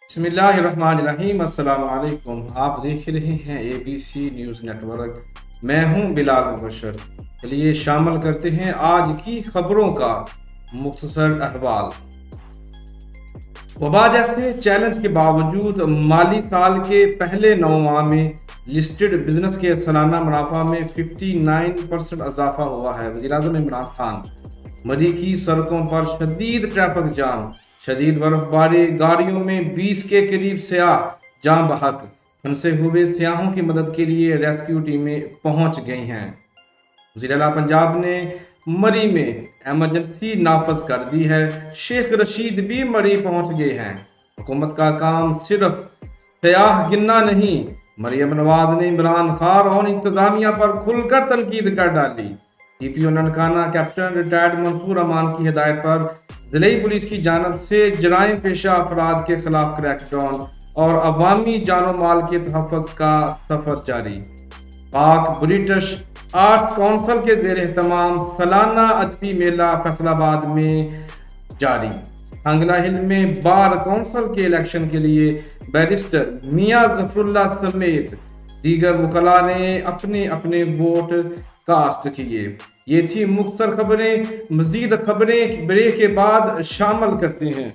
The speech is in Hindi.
बिस्मिल्लाहिर्रहमानिर्रहीम। अस्सलाम वालेकुम। आप देख रहे हैं ABC न्यूज़ नेटवर्क। मैं हूं बिलाल मुबशर। चलिए शामिल करते हैं आज की खबरों का मुख्तसर अहवाल। वबा जैसे चैलेंज के बावजूद माली साल के पहले 9 माह में लिस्टेड बिजनेस के सालाना मुनाफा में 59% इजाफा हुआ है। वज़ीर-ए-आज़म इमरान खान। मरी की सड़कों पर शदीद ट्रैफिक जाम, शदीद बर्फबारी, गाड़ियों में 20 के करीब सयाह जाम बहक। फंसे हुए सयाहों की मदद के लिए रेस्क्यू टीमें पहुंच गई हैं। वज़ीर-ए-आला पंजाब ने मरी में एमरजेंसी नाफज कर दी है। शेख रशीद भी मरी पहुंच गए हैं। हुकूमत का काम सिर्फ सयाह गिनना नहीं। मरियम नवाज ने इमरान खान और इंतजामिया पर खुलकर तनकीद कर डाली। DPO Nankana captain retired Mansoor Aman की हिदायत पर जिले पुलिस की जानब से जराइम पेशा अफराद के खिलाफ क्रैकडाउन और अवामी जानो माल के तहफ़्फ़ुज़ का सफर जारी। पाक ब्रिटिश आर्ट्स काउंसिल के ज़ेर एहतमाम सालाना अदबी मेला फैसलाबाद में जारी। सांगला हिल में बार काउंसिल के इलेक्शन के लिए बैरिस्टर मियां जफरुल्लाह समेत दीगर वकला ने अपने अपने वोट कास्ट किए। ये थी मुख्तसर खबरें। मजीद खबरें ब्रेक के बाद शामिल करते हैं।